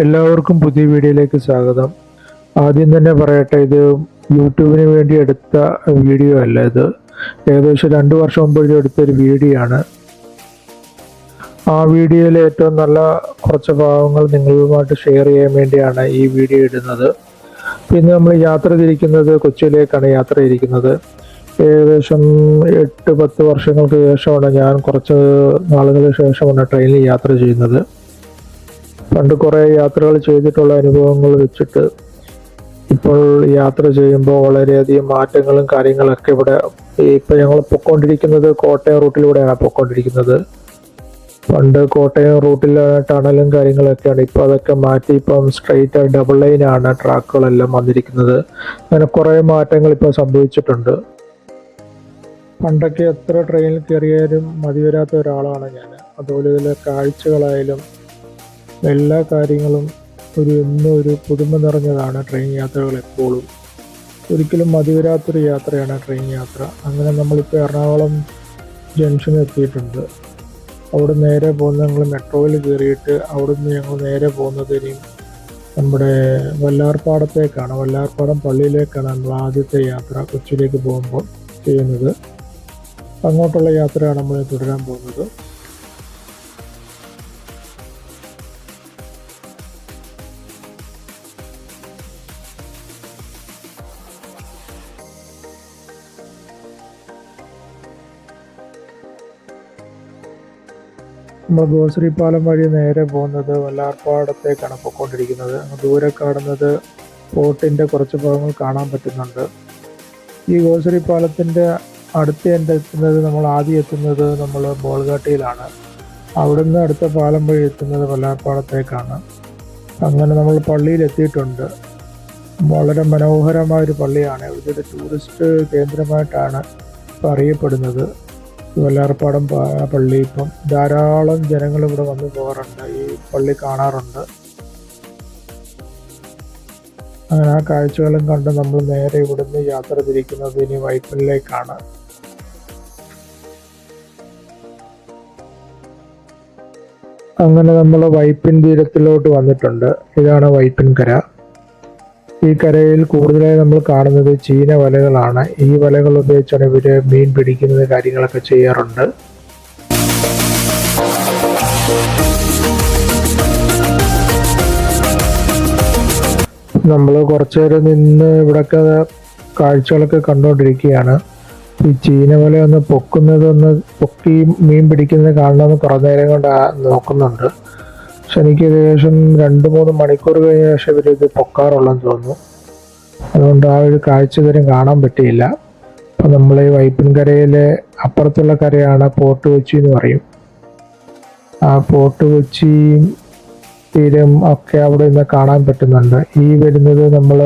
എല്ലാവർക്കും പുതിയ വീഡിയോയിലേക്ക് സ്വാഗതം. ആദ്യം തന്നെ പറയട്ടെ, ഇത് യൂട്യൂബിന് വേണ്ടി എടുത്ത വീഡിയോ അല്ല. ഇത് ഏകദേശം 2 വർഷം മുമ്പ് എടുത്തൊരു വീഡിയോ ആണ്. ആ വീഡിയോയിലെ ഏറ്റവും നല്ല കുറച്ച് ഭാഗങ്ങൾ നിങ്ങളുമായിട്ട് ഷെയർ ചെയ്യാൻ വേണ്ടിയാണ് ഈ വീഡിയോ ഇടുന്നത്. പിന്നെ നമ്മൾ യാത്ര തിരിക്കുന്നത് കൊച്ചിയിലേക്കാണ് യാത്ര തിരിക്കുന്നത്. ഏകദേശം 8-10 വർഷങ്ങൾക്ക് ശേഷമാണ് ഞാൻ കുറച്ച് നാളുകൾക്ക് ശേഷമാണ് ട്രെയിനിൽ യാത്ര ചെയ്യുന്നത്. പണ്ട് കുറേ യാത്രകൾ ചെയ്തിട്ടുള്ള അനുഭവങ്ങൾ വെച്ചിട്ട് ഇപ്പോൾ യാത്ര ചെയ്യുമ്പോൾ വളരെയധികം മാറ്റങ്ങളും കാര്യങ്ങളൊക്കെ ഇവിടെ. ഇപ്പം ഞങ്ങൾ പൊയ്ക്കൊണ്ടിരിക്കുന്നത് കോട്ടയം റൂട്ടിലൂടെയാണ് പൊയ്ക്കൊണ്ടിരിക്കുന്നത്. പണ്ട് കോട്ടയം റൂട്ടിൽ ടണലും കാര്യങ്ങളൊക്കെയാണ്. ഇപ്പോൾ അതൊക്കെ മാറ്റി ഇപ്പം സ്ട്രെയിറ്റ് ഡബിൾ ലൈനാണ് ട്രാക്കുകളെല്ലാം വന്നിരിക്കുന്നത്. അങ്ങനെ കുറേ മാറ്റങ്ങൾ ഇപ്പോൾ സംഭവിച്ചിട്ടുണ്ട്. പണ്ടൊക്കെ എത്ര ട്രെയിനിൽ കയറിയാലും മതി വരാത്ത ഒരാളാണ് ഞാൻ. അതുപോലെ ഇതിലെ കാഴ്ചകളായാലും എല്ലാ കാര്യങ്ങളും എന്നും ഒരു പുതുമ നിറഞ്ഞതാണ് ട്രെയിൻ യാത്രകൾ. എപ്പോഴും ഒരിക്കലും മതിവരാത്തൊരു യാത്രയാണ് ട്രെയിൻ യാത്ര. അങ്ങനെ നമ്മളിപ്പോൾ എറണാകുളം ജംഗ്ഷനിൽ എത്തിയിട്ടുണ്ട്. അവിടെ നേരെ പോകുന്നത് ഞങ്ങൾ മെട്രോയിൽ കയറിയിട്ട് അവിടുന്ന് ഞങ്ങൾ നേരെ പോകുന്നത് ഇനിയും നമ്മുടെ വല്ലാർപാടത്തേക്കാണ്. വല്ലാർപാടം പള്ളിയിലേക്കാണ് നമ്മൾ ആദ്യത്തെ യാത്ര കൊച്ചിയിലേക്ക് പോകുമ്പോൾ ചെയ്യുന്നത്. അങ്ങോട്ടുള്ള യാത്രയാണ് നമ്മൾ തുടരാൻ പോകുന്നത്. നമ്മൾ ഗോശ്രീ പാലം വഴി നേരെ പോകുന്നത് വല്ലാർപാടത്തേക്കാണ് പോയിക്കൊണ്ടിരിക്കുന്നത്. ദൂരെ കാണുന്നത് പോർട്ടിൻ്റെ കുറച്ച് ഭാഗങ്ങൾ കാണാൻ പറ്റുന്നുണ്ട്. ഈ ഗോശ്രീ പാലത്തിൻ്റെ അടുത്ത് എത്തുന്നത് നമ്മൾ ആദ്യം എത്തുന്നത് നമ്മൾ ബോൾഗാട്ടിയിലാണ്. അവിടുന്ന് അടുത്ത പാലം വഴി എത്തുന്നത് വല്ലാർപാടത്തേക്കാണ്. അങ്ങനെ നമ്മൾ പള്ളിയിൽ എത്തിയിട്ടുണ്ട്. വളരെ മനോഹരമായൊരു പള്ളിയാണ്. ഇതൊരു ടൂറിസ്റ്റ് കേന്ദ്രമായിട്ടാണ് ഇപ്പോൾ അറിയപ്പെടുന്നത്. വല്ലാർപാടം പള്ളി ഇപ്പം ധാരാളം ജനങ്ങൾ ഇവിടെ വന്നു പോകാറുണ്ട്. ഈ പള്ളി കാണാറുണ്ട്. അങ്ങനെ ആ കാഴ്ചകളും കണ്ട് നമ്മൾ നേരെ ഇവിടുന്ന് യാത്ര തിരിക്കുന്നത് ഇനി വൈപ്പിനിലേക്കാണ്. അങ്ങനെ നമ്മൾ വൈപ്പിൻ തീരത്തിലോട്ട് വന്നിട്ടുണ്ട്. ഇതാണ് വൈപ്പിൻ കര. ഈ കരയിൽ കൂടുതലായി നമ്മൾ കാണുന്നത് ചീന വലകളാണ്. ഈ വലകൾ ഉപയോഗിച്ചാണ് ഇവർ മീൻ പിടിക്കുന്നത്, കാര്യങ്ങളൊക്കെ ചെയ്യാറുണ്ട്. നമ്മൾ കുറച്ചു നേരം നിന്ന് ഇവിടെയൊക്കെ കാഴ്ചകളൊക്കെ കണ്ടുകൊണ്ടിരിക്കുകയാണ്. ഈ ചീന വല ഒന്ന് പൊക്കി മീൻ പിടിക്കുന്നത് കാണണമെന്ന് കുറേ നേരം കൊണ്ട് നോക്കുന്നുണ്ട്. പക്ഷെ എനിക്ക് ഏകദേശം 2-3 മണിക്കൂർ കഴിഞ്ഞ ശേഷം ഇവരിത് പൊക്കാറുള്ളെന്ന് തോന്നുന്നു. അതുകൊണ്ട് ആ ഒരു കാഴ്ച ഇതുവരെ കാണാൻ പറ്റിയില്ല. അപ്പം നമ്മൾ ഈ വൈപ്പിൻകരയിലെ അപ്പുറത്തുള്ള കരയാണ് പോർട്ട് കൊച്ചി എന്ന് പറയും. ആ പോർട്ട് കൊച്ചി തീരം ഒക്കെ അവിടെ നിന്ന് കാണാൻ പറ്റുന്നുണ്ട്. ഈ വരുന്നത് നമ്മൾ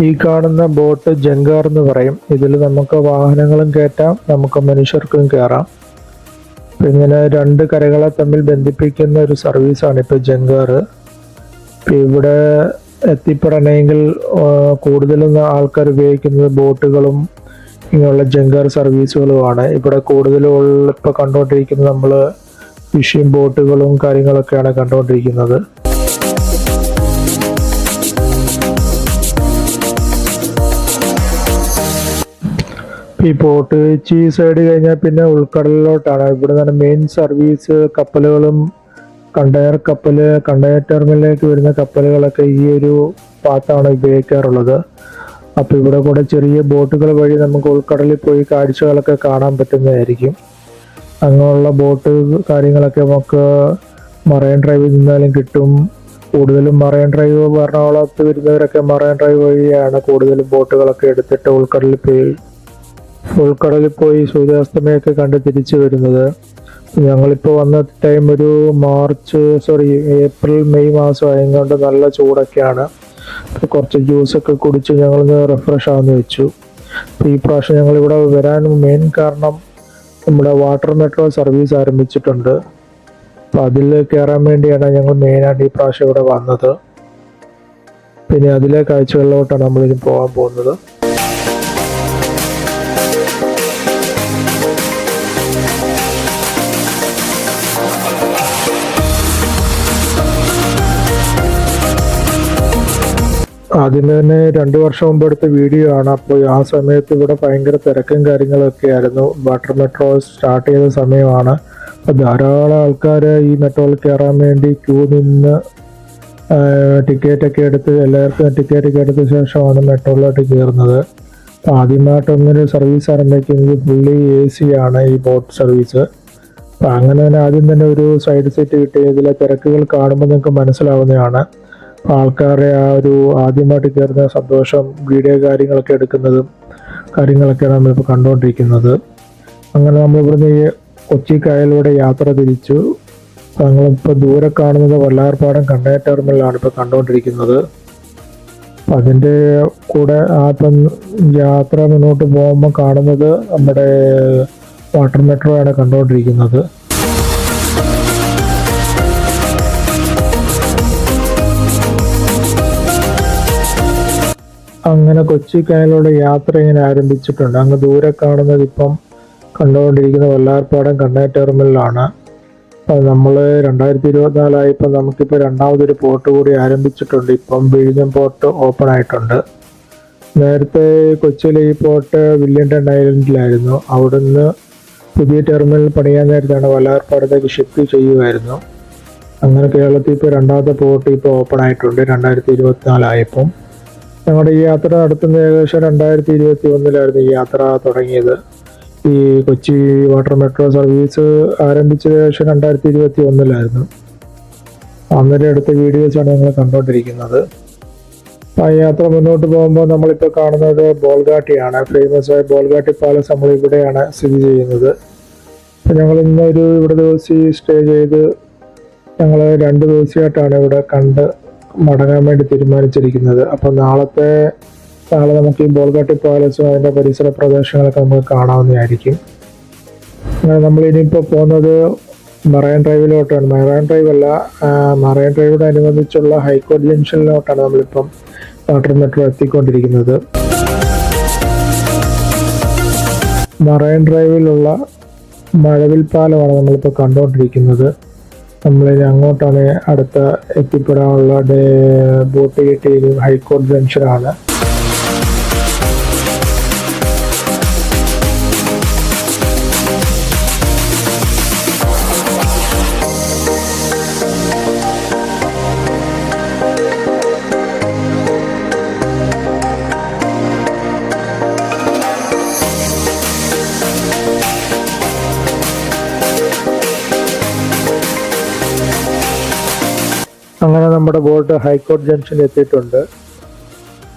ഈ കാണുന്ന ബോട്ട് ജങ്കാർ എന്ന് പറയും. ഇതിൽ നമുക്ക് വാഹനങ്ങളും കയറ്റാം, നമുക്ക് മനുഷ്യർക്കും കയറാം. ഇങ്ങനെ 2 കരകളെ തമ്മിൽ ബന്ധിപ്പിക്കുന്ന ഒരു സർവീസാണ് ഇപ്പോൾ ജങ്കാർ. ഇവിടെ എത്തിപ്പെടണമെങ്കിൽ കൂടുതലും ആൾക്കാർ ഉപയോഗിക്കുന്നത് ബോട്ടുകളും ഇങ്ങനെയുള്ള ജങ്കാർ സർവീസുകളുമാണ്. ഇവിടെ കൂടുതലും ഇപ്പോൾ കണ്ടുകൊണ്ടിരിക്കുന്നത് നമ്മൾ ഫിഷിംഗ് ബോട്ടുകളും കാര്യങ്ങളൊക്കെയാണ് കണ്ടുകൊണ്ടിരിക്കുന്നത്. ഈ പോർട്ട് കൊച്ചി സൈഡ് കഴിഞ്ഞാൽ പിന്നെ ഉൾക്കടലിലോട്ടാണ്. ഇവിടെ നിന്ന് മെയിൻ സർവീസ് കപ്പലുകളും കണ്ടെയ്നർ ടെർമിനലിലേക്ക് വരുന്ന കപ്പലുകളൊക്കെ ഈ ഒരു പാത്താണ് ഉപയോഗിക്കാറുള്ളത്. അപ്പോൾ ഇവിടെ കൂടെ ചെറിയ ബോട്ടുകൾ വഴി നമുക്ക് ഉൾക്കടലിൽ പോയി കാഴ്ചകളൊക്കെ കാണാൻ പറ്റുന്നതായിരിക്കും. അങ്ങനെയുള്ള ബോട്ട് കാര്യങ്ങളൊക്കെ നമുക്ക് മറൈൻ ഡ്രൈവിൽ നിന്നാലും കിട്ടും. കൂടുതലും മറൈൻ ഡ്രൈവ് എറണാകുളത്ത് വരുന്നവരൊക്കെ മറൈൻ ഡ്രൈവ് വഴിയാണ് കൂടുതലും ബോട്ടുകളൊക്കെ എടുത്തിട്ട് ഉൾക്കടലിൽ പോയി സൂര്യാസ്തമയമൊക്കെ കണ്ട് തിരിച്ചു വരുന്നത്. ഞങ്ങളിപ്പോൾ വന്ന ടൈം ഒരു ഏപ്രിൽ മെയ് മാസം ആയതുകൊണ്ട് നല്ല ചൂടൊക്കെയാണ്. കുറച്ച് ജ്യൂസൊക്കെ കുടിച്ച് ഞങ്ങളൊന്ന് റിഫ്രഷ് ആവുന്ന വെച്ചു. ഈ പ്രാവശ്യം ഞങ്ങളിവിടെ വരാൻ മെയിൻ കാരണം നമ്മുടെ വാട്ടർ മെട്രോ സർവീസ് ആരംഭിച്ചിട്ടുണ്ട്. അപ്പോൾ അതിൽ കയറാൻ വേണ്ടിയാണ് ഞങ്ങൾ മെയിനായിട്ട് ഈ പ്രാവശ്യം ഇവിടെ വന്നത്. പിന്നെ അതിലെ കാഴ്ചകളിലോട്ടാണ് നമ്മളിനി പോകാൻ പോകുന്നത്. ആദ്യമേ തന്നെ 2 വർഷം മുമ്പ് എടുത്ത വീഡിയോ ആണ്. അപ്പോൾ ആ സമയത്ത് ഇവിടെ ഭയങ്കര തിരക്കും കാര്യങ്ങളൊക്കെ ആയിരുന്നു. വാട്ടർ മെട്രോ സ്റ്റാർട്ട് ചെയ്ത സമയമാണ്. അപ്പോൾ ധാരാളം ആൾക്കാർ ഈ മെട്രോയിൽ കയറാൻ വേണ്ടി ക്യൂ നിന്ന് ടിക്കറ്റൊക്കെ എടുത്ത് എല്ലാവർക്കും ടിക്കറ്റൊക്കെ എടുത്ത ശേഷമാണ് മെട്രോയിലോട്ട് കയറുന്നത്. അപ്പോൾ ആദ്യമായിട്ട് ഒന്നൊരു സർവീസ് ആരംഭിക്കുന്നത് ഫുള്ളി AC ആണ് ഈ ബോട്ട് സർവീസ്. അപ്പോൾ അങ്ങനെ തന്നെ ആദ്യം തന്നെ ഒരു സൈഡ് സീറ്റ് കിട്ടി. ഇതിലെ തിരക്കുകൾ കാണുമ്പോൾ നിങ്ങൾക്ക് മനസ്സിലാവുന്നതാണ്. ആൾക്കാരെ ആ ഒരു ആദ്യമായിട്ട് കയറുന്ന സന്തോഷം, വീഡിയോ കാര്യങ്ങളൊക്കെ എടുക്കുന്നതും കാര്യങ്ങളൊക്കെയാണ് നമ്മളിപ്പോൾ കണ്ടുകൊണ്ടിരിക്കുന്നത്. അങ്ങനെ നമ്മൾ ഇവിടുന്ന് ഈ കൊച്ചി കായലിലൂടെ യാത്ര തിരിച്ചു. ഞങ്ങളിപ്പോൾ ദൂരെ കാണുന്നത് വല്ലാർപാടം കണ്ടെയ്നർ ടെർമിനലാണ് ഇപ്പോൾ കണ്ടുകൊണ്ടിരിക്കുന്നത്. അതിൻ്റെ കൂടെ ഇപ്പം യാത്ര മുന്നോട്ട് പോകുമ്പോൾ കാണുന്നത് നമ്മുടെ വാട്ടർ മെട്രോ ആണ് കണ്ടുകൊണ്ടിരിക്കുന്നത്. അങ്ങനെ കൊച്ചി കായലിലൂടെ യാത്ര ഇങ്ങനെ ആരംഭിച്ചിട്ടുണ്ട്. അങ്ങ് ദൂരെ കാണുന്നത് ഇപ്പം കണ്ടുകൊണ്ടിരിക്കുന്ന വല്ലാർപാടം കണ്ടെയ്നർ ടെർമിനലാണ്. നമ്മൾ 2024 നമുക്കിപ്പോൾ രണ്ടാമതൊരു പോർട്ട് കൂടി ആരംഭിച്ചിട്ടുണ്ട്. ഇപ്പം വിഴിഞ്ഞം പോർട്ട് ഓപ്പൺ ആയിട്ടുണ്ട്. നേരത്തെ കൊച്ചിയിലെ ഈ പോർട്ട് വില്യംടൺ ഐലൻഡിലായിരുന്നു. അവിടുന്ന് പുതിയ ടെർമിനൽ പണിയാൻ നേരത്താണ് വല്ലാർപാടത്തേക്ക് ഷിഫ്റ്റ് ചെയ്യുമായിരുന്നു. അങ്ങനെ കേരളത്തിൽ ഇപ്പോൾ രണ്ടാമത്തെ പോർട്ട് ഇപ്പോൾ ഓപ്പൺ ആയിട്ടുണ്ട് 2024 ഞങ്ങളുടെ ഈ യാത്ര നടത്തുന്ന ഏകദേശം 2021 ഈ യാത്ര തുടങ്ങിയത്. ഈ കൊച്ചി വാട്ടർ മെട്രോ സർവീസ് ആരംഭിച്ചത് ഏകദേശം 2021 അന്നേരം എടുത്ത വീഡിയോസാണ് ഞങ്ങൾ കണ്ടുകൊണ്ടിരിക്കുന്നത്. ആ യാത്ര മുന്നോട്ട് പോകുമ്പോൾ നമ്മളിപ്പോൾ കാണുന്നത് ബോൾഗാട്ടിയാണ്. ഫേമസ് ആയ ബോൾഗാട്ടി പാലസ് നമ്മൾ ഇവിടെയാണ് സ്ഥിതി ചെയ്യുന്നത്. ഞങ്ങൾ ഇന്നൊരു ഇവിടെ ദിവസം സ്റ്റേ ചെയ്ത് ഞങ്ങൾ 2 ദിവസമായിട്ടാണ് ഇവിടെ കണ്ട് മടങ്ങാൻ വേണ്ടി തീരുമാനിച്ചിരിക്കുന്നത്. അപ്പോൾ നാളെ നമുക്ക് ഈ ബോൾഗാട്ടി പാലസും അതിൻ്റെ പരിസര പ്രദേശങ്ങളൊക്കെ നമുക്ക് കാണാവുന്നതായിരിക്കും. അങ്ങനെ നമ്മൾ ഇനിയിപ്പോൾ പോകുന്നത് മറൈൻ ഡ്രൈവിലോട്ടാണ്. മറൈൻ ഡ്രൈവ് അല്ല, മറൈൻ ഡ്രൈവിനോട് അനുബന്ധിച്ചുള്ള ഹൈക്കോടതി ജംഗ്ഷനിലോട്ടാണ് നമ്മളിപ്പം വാട്ടർ മെട്രോ എത്തിക്കൊണ്ടിരിക്കുന്നത്. മറൈൻ ഡ്രൈവിലുള്ള മഴവിൽ പാലമാണ് നമ്മളിപ്പോൾ കണ്ടുകൊണ്ടിരിക്കുന്നത്. നമ്മളിനി അങ്ങോട്ടാണ് അടുത്ത എത്തിപ്പെടാനുള്ള ബോട്ട് കിട്ടിയ ഹൈക്കോടതി ജംഗ്ഷനാണ്. അങ്ങനെ നമ്മുടെ ബോട്ട് ഹൈക്കോടതി ജംഗ്ഷനിൽ എത്തിയിട്ടുണ്ട്.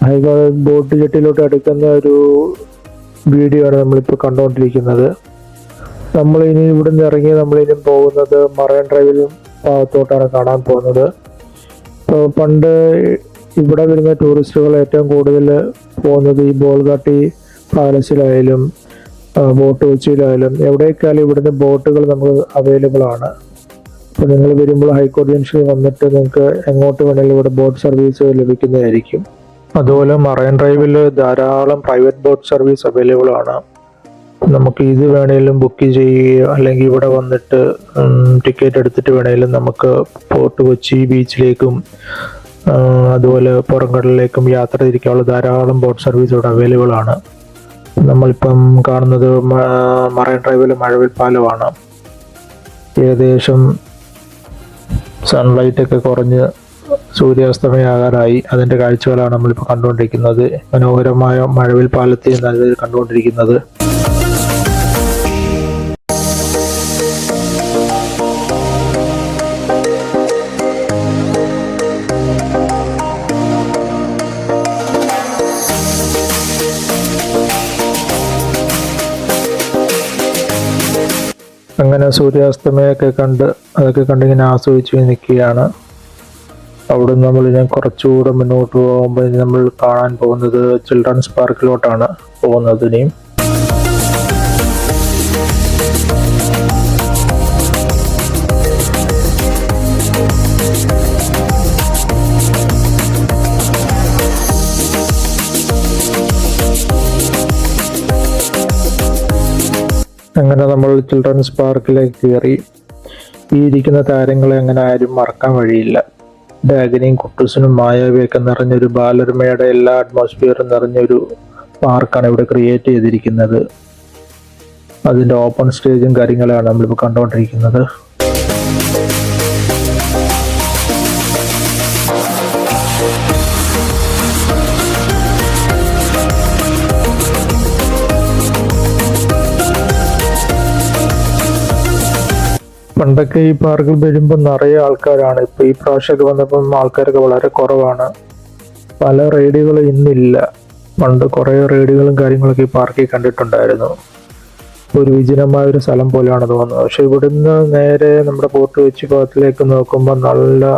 ഹൈക്കോടതി ബോട്ട് ജെട്ടിയിലോട്ട് അടുക്കുന്ന ഒരു വീഡിയോ ആണ് നമ്മളിപ്പോൾ കണ്ടുകൊണ്ടിരിക്കുന്നത്. നമ്മളിനി ഇവിടുന്ന് ഇറങ്ങി നമ്മളിനി പോകുന്നത് മറൈൻ ഡ്രൈവിലും ഭാഗത്തോട്ടാണ് കാണാൻ പോകുന്നത്. ഇപ്പോൾ പണ്ട് ഇവിടെ വരുന്ന ടൂറിസ്റ്റുകൾ ഏറ്റവും കൂടുതൽ പോകുന്നത് ഈ ബോൾഗാട്ടി പാലസിലായാലും ബോട്ട് കൊച്ചിയിലായാലും എവിടേക്കായാലും ഇവിടുന്ന് ബോട്ടുകൾ നമുക്ക് അവൈലബിൾ ആണ്. അപ്പോൾ നിങ്ങൾ വരുമ്പോൾ ഹൈക്കോടതി ജംഗ്ഷനിൽ വന്നിട്ട് നിങ്ങൾക്ക് എങ്ങോട്ട് വേണമെങ്കിലും ഇവിടെ ബോട്ട് സർവീസ് ലഭിക്കുന്നതായിരിക്കും. അതുപോലെ മറൈൻ ഡ്രൈവിൽ ധാരാളം പ്രൈവറ്റ് ബോട്ട് സർവീസ് അവൈലബിൾ ആണ്. നമുക്ക് ഇത് വേണമെങ്കിലും ബുക്ക് ചെയ്യുകയോ അല്ലെങ്കിൽ ഇവിടെ വന്നിട്ട് ടിക്കറ്റ് എടുത്തിട്ട് വേണമെങ്കിലും നമുക്ക് പോർട്ട് കൊച്ചി ബീച്ചിലേക്കും അതുപോലെ പുറംകടലിലേക്കും യാത്ര തിരിക്കാനുള്ള ധാരാളം ബോട്ട് സർവീസ് ഇവിടെ അവൈലബിൾ ആണ്. നമ്മളിപ്പം കാണുന്നത് മറൈൻ ഡ്രൈവിലെ മഴവിൽ പാലമാണ്. ഏകദേശം സൺലൈറ്റ് ഒക്കെ കുറഞ്ഞ് സൂര്യാസ്തമയമാകാറായി. അതിൻ്റെ കാഴ്ചകളാണ് നമ്മളിപ്പോൾ കണ്ടുകൊണ്ടിരിക്കുന്നത്. മനോഹരമായ മഴവിൽ പാലത്തെ നല്ലതിൽ കണ്ടുകൊണ്ടിരിക്കുന്നത്. അങ്ങനെ സൂര്യാസ്തമയമൊക്കെ അതൊക്കെ കണ്ടിങ്ങനെ ആസ്വദിച്ച് നിൽക്കുകയാണ്. അവിടെ നമ്മൾ ഞാൻ കുറച്ചുകൂടെ മുന്നോട്ട് പോകുമ്പോൾ നമ്മൾ കാണാൻ പോകുന്നത് ചിൽഡ്രൻസ് പാർക്കിലോട്ടാണ് പോകുന്നത്. ഇനിയും അങ്ങനെ നമ്മൾ ചിൽഡ്രൻസ് പാർക്കിലേക്ക് കയറി. ഈ ഇരിക്കുന്ന താരങ്ങളെ അങ്ങനെ ആരും മറക്കാൻ വഴിയില്ല. ഡാഗനിയും കുട്ടൂസനും മായാവിയൊക്കെ നിറഞ്ഞൊരു ബാലരമയുടെ എല്ലാ അറ്റ്മോസ്ഫിയറും നിറഞ്ഞൊരു പാർക്കാണ് ഇവിടെ ക്രിയേറ്റ് ചെയ്തിരിക്കുന്നത്. അതിൻ്റെ ഓപ്പൺ സ്റ്റേജും കാര്യങ്ങളാണ് നമ്മളിപ്പോൾ കണ്ടുകൊണ്ടിരിക്കുന്നത്. പണ്ടൊക്കെ ഈ പാർക്കിൽ വരുമ്പോൾ നിറയെ ആൾക്കാരാണ്. ഇപ്പോൾ ഈ പ്രാവശ്യമൊക്കെ വന്നപ്പം ആൾക്കാരൊക്കെ വളരെ കുറവാണ്. പല റൈഡുകളും ഇന്നില്ല. പണ്ട് കുറേ റൈഡുകളും കാര്യങ്ങളൊക്കെ ഈ പാർക്കിൽ കണ്ടിട്ടുണ്ടായിരുന്നു. ഒരു വിജനമായ ഒരു സ്ഥലം പോലെയാണ് തോന്നുന്നത്. പക്ഷെ ഇവിടുന്ന് നേരെ നമ്മുടെ ഫോർട്ട് കൊച്ചി ഭാഗത്തിലേക്ക് നോക്കുമ്പോൾ നല്ല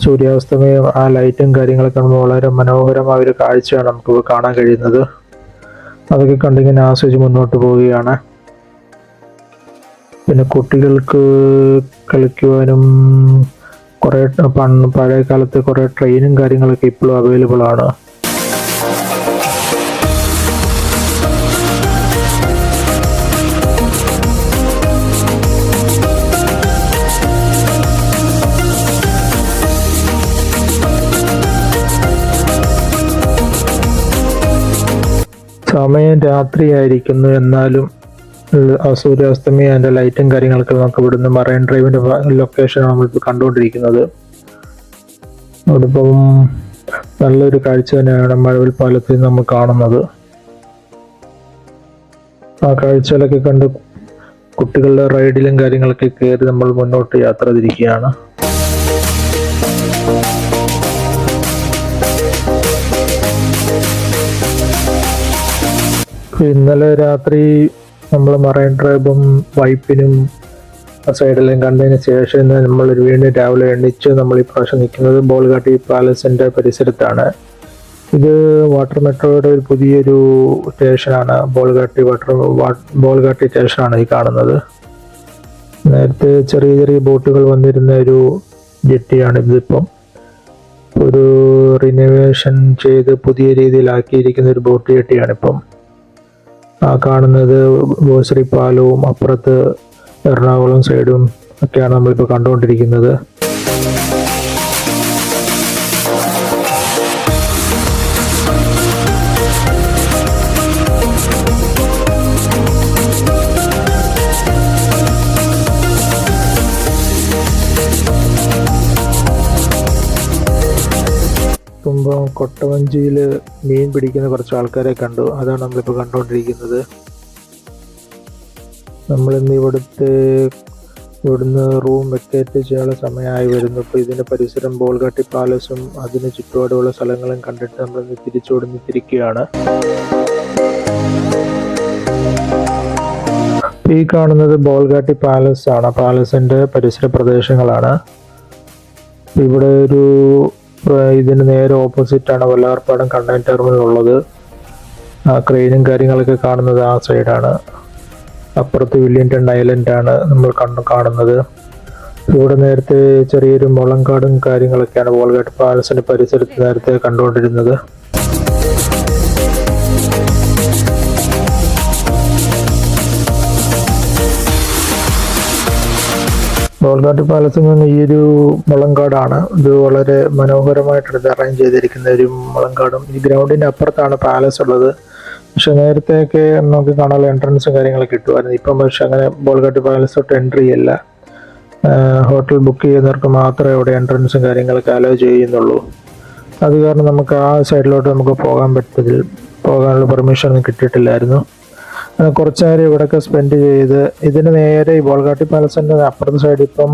സൂര്യാസ്തമയം, ആ ലൈറ്റും കാര്യങ്ങളൊക്കെ വളരെ മനോഹരമായ ഒരു കാഴ്ചയാണ് നമുക്ക് കാണാൻ കഴിയുന്നത്. അതൊക്കെ കണ്ടിങ്ങനെ ആസ്വദിച്ച് മുന്നോട്ട് പോവുകയാണ്. പിന്നെ കുട്ടികൾക്ക് കളിക്കുവാനും കുറേ പഴയ കാലത്തെ കുറേ ട്രെയിനും കാര്യങ്ങളൊക്കെ ഇപ്പോഴും അവൈലബിൾ ആണ്. സമയം രാത്രിയായിരിക്കുന്നു, എന്നാലും സൂര്യാസ്തമയം അതിൻ്റെ ലൈറ്റും കാര്യങ്ങളൊക്കെ നമുക്ക് ഇവിടുന്ന് മറൈൻ ഡ്രൈവിൻ്റെ ലൊക്കേഷനാണ് നമ്മളിപ്പോൾ കണ്ടുകൊണ്ടിരിക്കുന്നത്. അവിടെ ഇപ്പം നല്ലൊരു കാഴ്ച തന്നെയാണ് മഴവിൽ പാലത്തിൽ നമ്മൾ കാണുന്നത്. ആ കാഴ്ചകളൊക്കെ കണ്ട് കുട്ടികളുടെ റൈഡിലും കാര്യങ്ങളൊക്കെ കയറി നമ്മൾ മുന്നോട്ട് യാത്ര തിരിക്കുകയാണ്. ഇന്നലെ രാത്രി നമ്മൾ മറൈൻ ഡ്രൈവും വൈപ്പിനും ആ സൈഡെല്ലാം കണ്ടതിന് ശേഷം നമ്മൾ വീണ്ടും രാവിലെ എണ്ണിച്ച് നമ്മൾ ഈ പ്രാവശ്യം നിൽക്കുന്നത് ബോൾഗാട്ടി പാലസിൻ്റെ പരിസരത്താണ്. ഇത് വാട്ടർ മെട്രോയുടെ ഒരു പുതിയൊരു സ്റ്റേഷനാണ്. ബോൾഗാട്ടി സ്റ്റേഷനാണ് ഈ കാണുന്നത്. നേരത്തെ ചെറിയ ചെറിയ ബോട്ടുകൾ വന്നിരുന്ന ഒരു ജെട്ടിയാണ് ഇതിപ്പം. ഒരു റിനോവേഷൻ ചെയ്ത് പുതിയ രീതിയിലാക്കിയിരിക്കുന്ന ഒരു ബോട്ട് ജെട്ടിയാണിപ്പം. ആ കാണുന്നത് ബോസറി പാലവും അപ്പുറത്ത് എറണാകുളം സൈഡും ഒക്കെയാണ് നമ്മളിപ്പോൾ കണ്ടുകൊണ്ടിരിക്കുന്നത്. തുമ്പം കൊട്ടവഞ്ചിയിൽ മീൻ പിടിക്കുന്ന കുറച്ച് ആൾക്കാരെ കണ്ടു. അതാണ് നമ്മളിപ്പോൾ കണ്ടുകൊണ്ടിരിക്കുന്നത്. നമ്മളിന്ന് ഇവിടുന്ന് റൂം വെക്കേറ്റ് ചെയ്യാനുള്ള സമയമായി വരുന്നു. ഇപ്പോൾ ഇതിൻ്റെ പരിസരം ബോൾഗാട്ടി പാലസും അതിന് ചുറ്റുപാടുമുള്ള സ്ഥലങ്ങളും കണ്ടിട്ട് നമ്മളിന്ന് തിരിച്ചുവിടുന്ന് തിരിക്കുകയാണ്. ഈ കാണുന്നത് ബോൾഗാട്ടി പാലസ് ആണ്. പാലസിൻ്റെ പരിസര പ്രദേശങ്ങളാണ്. ഇവിടെ ഇതിന് നേരെ ഓപ്പോസിറ്റാണ് വല്ലാർപാടം കണ്ടെയ്നർ ടെർമിനൽ ഉള്ളത്. ആ ക്രെയിനും കാര്യങ്ങളൊക്കെ കാണുന്നത് ആ സൈഡാണ്. അപ്പുറത്ത് വില്യംടൺ ഐലൻഡാണ് നമ്മൾ കാണുന്നത്. ഇവിടെ നേരത്തെ ചെറിയൊരു മുളങ്കാടും കാര്യങ്ങളൊക്കെയാണ് ബോൾഗാട്ടി പാലസിൻ്റെ പരിസരത്ത് നേരത്തെ കണ്ടുകൊണ്ടിരുന്നത്. ബോൾഗാട്ടി പാലസിൽ നിന്ന് ഈ ഒരു മുളങ്കാടാണ്. ഇത് വളരെ മനോഹരമായിട്ട് അറേഞ്ച് ചെയ്തിരിക്കുന്ന ഒരു മുളങ്കാടും. ഈ ഗ്രൗണ്ടിൻ്റെ അപ്പുറത്താണ് പാലസ് ഉള്ളത്. പക്ഷെ നേരത്തെയൊക്കെ നമുക്ക് കാണാനുള്ള എൻട്രൻസും കാര്യങ്ങളൊക്കെ കിട്ടുമായിരുന്നു. ഇപ്പം പക്ഷെ അങ്ങനെ ബോൾഗാട്ടി പാലസോട്ട് എൻട്രി അല്ല. ഹോട്ടൽ ബുക്ക് ചെയ്യുന്നവർക്ക് മാത്രമേ അവിടെ എൻട്രൻസും കാര്യങ്ങളൊക്കെ അലോ ചെയ്യുന്നുള്ളൂ. അത് കാരണം നമുക്ക് ആ സൈഡിലോട്ട് നമുക്ക് പോകാനുള്ള പെർമിഷൻ ഒന്നും കിട്ടിയിട്ടില്ലായിരുന്നു. കുറച്ച് നേരം ഇവിടെയൊക്കെ സ്പെൻഡ് ചെയ്ത് ഇതിന് നേരെ ഈ ബോൾഗാട്ടി പാലസിൻ്റെ അപ്പുറത്തെ സൈഡ് ഇപ്പം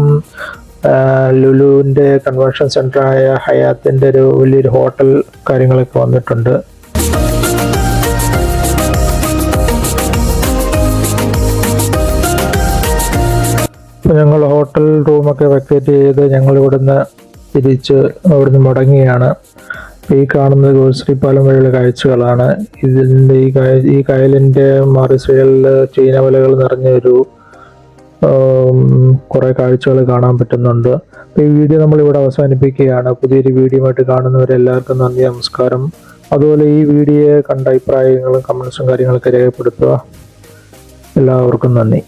ലുലുവിൻ്റെ കൺവെൻഷൻ സെൻ്ററായ ഹയാത്തിൻ്റെ ഒരു വലിയൊരു ഹോട്ടൽ കാര്യങ്ങളൊക്കെ വന്നിട്ടുണ്ട്. അപ്പോൾ ഞങ്ങൾ ഹോട്ടൽ റൂമൊക്കെ വെക്കേറ്റ് ചെയ്ത് ഞങ്ങൾ ഇവിടുന്ന് അവിടുന്ന് മുടങ്ങിയാണ്. ഈ കാണുന്നത് ഗോശ്രീ പാലം വഴിയുള്ള കാഴ്ചകളാണ്. ഇതിൻ്റെ ഈ കായലിൻ്റെ മറുസൈഡിൽ ചീനവലകൾ നിറഞ്ഞൊരു കുറേ കാഴ്ചകൾ കാണാൻ പറ്റുന്നുണ്ട്. അപ്പോൾ ഈ വീഡിയോ നമ്മളിവിടെ അവസാനിപ്പിക്കുകയാണ്. പുതിയൊരു വീഡിയോ ആയിട്ട് കാണുന്നവരെല്ലാവർക്കും നന്ദി, നമസ്കാരം. അതുപോലെ ഈ വീഡിയോ കണ്ട അഭിപ്രായങ്ങളും കമൻസും കാര്യങ്ങളൊക്കെ രേഖപ്പെടുത്തുക. എല്ലാവർക്കും നന്ദി.